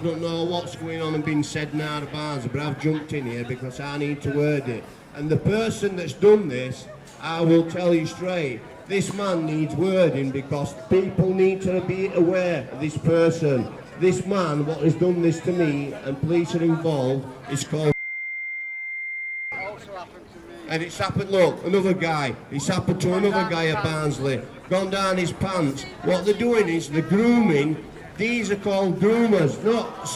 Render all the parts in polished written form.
don't know what's going on and being said now at Barnsley, but I've jumped in here because I need to word it. And the person that's done this, I will tell you straight, this man needs wording because people need to be aware of this person. This man, what has done this to me, and police are involved, is called. And it's happened, look, another guy, it's happened to another guy at Barnsley, gone down his pants. What they're doing is they're grooming, these are called groomers,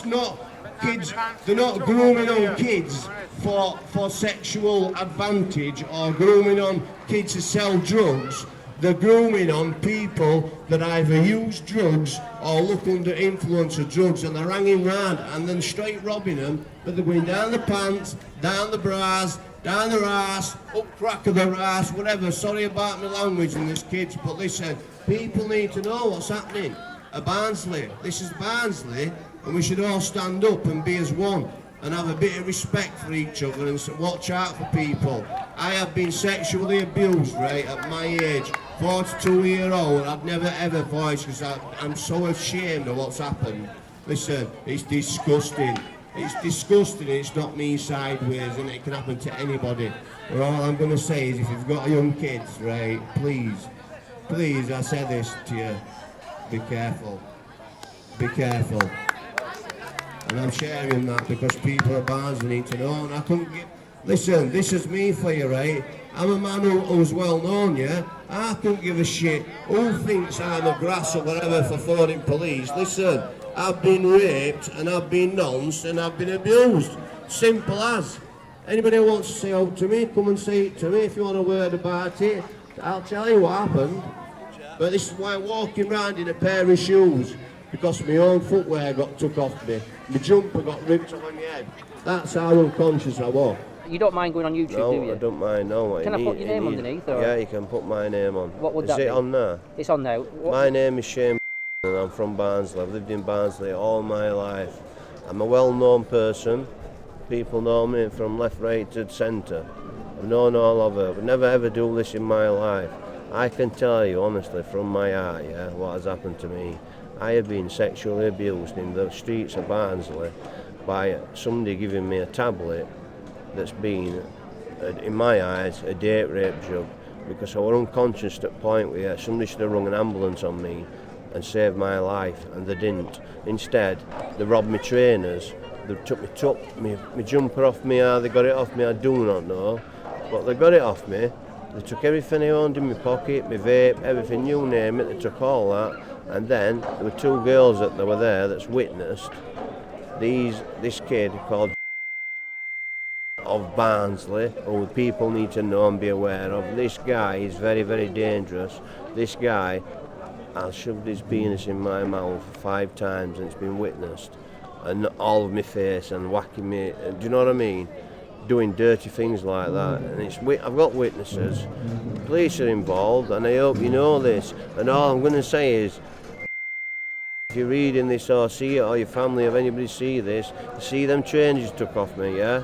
not kids, they're not grooming on kids for sexual advantage or grooming on kids to sell drugs. They're grooming on people that either use drugs or look under influence of drugs, and they're hanging round and then straight robbing them, but they're going down the pants, down the bras, down their arse, up crack of their arse, whatever. Sorry about my language and this kids, but listen, people need to know what's happening at Barnsley. This is Barnsley, and we should all stand up and be as one and have a bit of respect for each other and watch out for people. I have been sexually abused, right, at my age, 42-year-old. I'd never ever voice because I'm so ashamed of what's happened. Listen, it's disgusting. It's disgusting, it's not me sideways, and it can happen to anybody. But all I'm going to say is if you've got young kids, right, please, I say this to you, be careful. Be careful. And I'm sharing that because people at Barnsley need to know, and I couldn't get. Listen, this is me for you, right? I'm a man who's well known, yeah? I couldn't give a shit who thinks I'm a grass or whatever for phoning police. Listen, I've been raped and I've been nonced and I've been abused. Simple as. Anybody who wants to say out to me, come and say it to me. If you want a word about it, I'll tell you what happened. But this is why I'm walking around in a pair of shoes, because my own footwear got took off me. My jumper got ripped off my head. That's how unconscious I was. You don't mind going on YouTube, no, do you? I don't mind, no. Can I put your name underneath? Or? Yeah, you can put my name on. What would that be? Is it on there? It's on now. My name is Shane and I'm from Barnsley. I've lived in Barnsley all my life. I'm a well-known person. People know me from left, right to centre. I've known all over. I would never ever do this in my life. I can tell you honestly from my heart, yeah, what has happened to me. I have been sexually abused in the streets of Barnsley by somebody giving me a tablet that's been, in my eyes, a date rape drug, because I was unconscious at the point where somebody should have rung an ambulance on me and saved my life, and they didn't. Instead, they robbed my trainers, they took my jumper off me, or they got it off me, I do not know, but they got it off me. They took everything I owned in my pocket, my vape, everything, you name it, they took all that, and then there were two girls that were there that's witnessed this kid called of Barnsley, who people need to know and be aware of. This guy is very, very dangerous. This guy has shoved his penis in my mouth 5 times and it's been witnessed, and all of my face and whacking me, do you know what I mean? Doing dirty things like that, and I've got witnesses. The police are involved, and I hope you know this. And all I'm going to say is, if you're reading this or see it, or your family or anybody see this, see them trainers you took off me, yeah?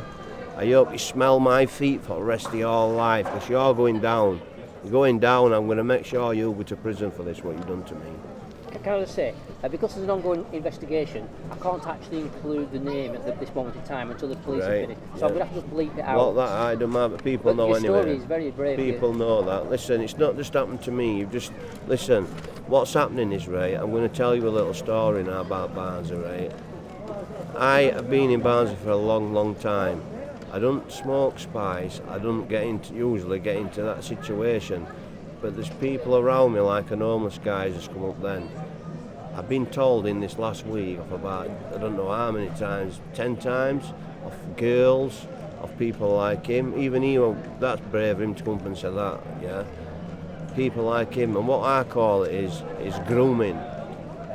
I hope you smell my feet for the rest of your life, because you're going down. You're going down. I'm going to make sure you go to prison for this, what you've done to me. Can I just say, because there's an ongoing investigation, I can't actually include the name at this moment in time until the police are finished. So I'm going to have to just bleep it out. Not that I don't mind, but people know anyway. Your story is very brave. People know that. Listen, it's not just happened to me. Listen, what's happening is, right, I'm going to tell you a little story now about Barnsley, right? I have been in Barnsley for a long, long time. I don't smoke spice. I don't usually get into that situation. But there's people around me, like an homeless guy who's come up then. I've been told in this last week of about, I don't know how many times, 10 times, of girls, of people like him. Even he, that's brave of him to come up and say that, yeah? People like him, and what I call it is grooming.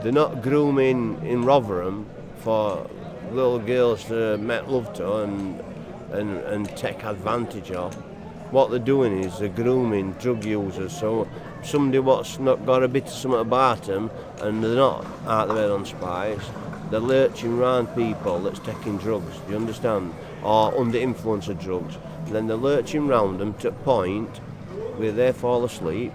They're not grooming in Rotherham for little girls to make love to and take advantage of. What they're doing is they're grooming drug users. So somebody what's not got a bit of something about them and they're not out there on spice, they're lurching around people that's taking drugs, do you understand? Or under influence of drugs. And then they're lurching around them to a point where they fall asleep,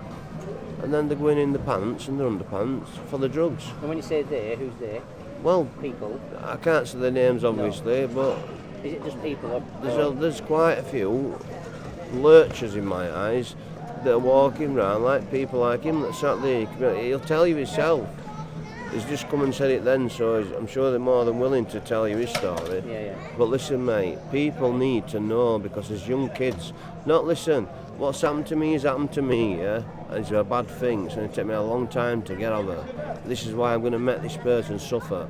and then they're going in the pants and the underpants for the drugs. And when you say they, who's they? Well, people? I can't say the names obviously, but Is it just people? Or there's quite a few lurchers in my eyes that are walking around like people like him that sat there. He'll tell you himself. He's just come and said it then, so I'm sure they're more than willing to tell you his story. Yeah. But listen, mate, people need to know, because as young kids, not listen, what's happened to me has happened to me, yeah? And it's a bad thing, it's going to take me a long time to get over. This is why I'm going to make this person suffer,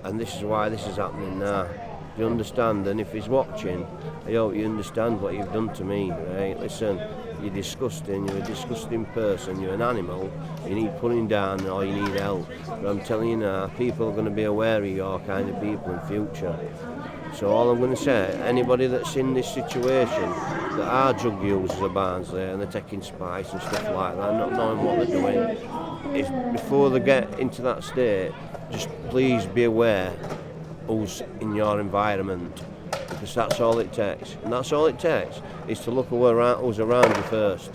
and this is why this is happening now. Do you understand? And if he's watching, I hope you understand what you've done to me, right? Listen, you're disgusting, you're a disgusting person, you're an animal, you need putting down or you need help. But I'm telling you now, people are going to be aware of your kind of people in future. So all I'm going to say, anybody that's in this situation, that are drug users of Barnsley and they're taking spice and stuff like that, not knowing what they're doing, is before they get into that state, just please be aware who's in your environment, because that's all it takes. And that's all it takes, is to look who's around you first.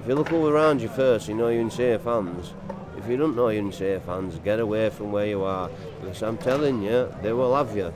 If you look who's around you first, you know you're in safe hands. If you don't know you're in safe hands, get away from where you are, because I'm telling you, they will have you.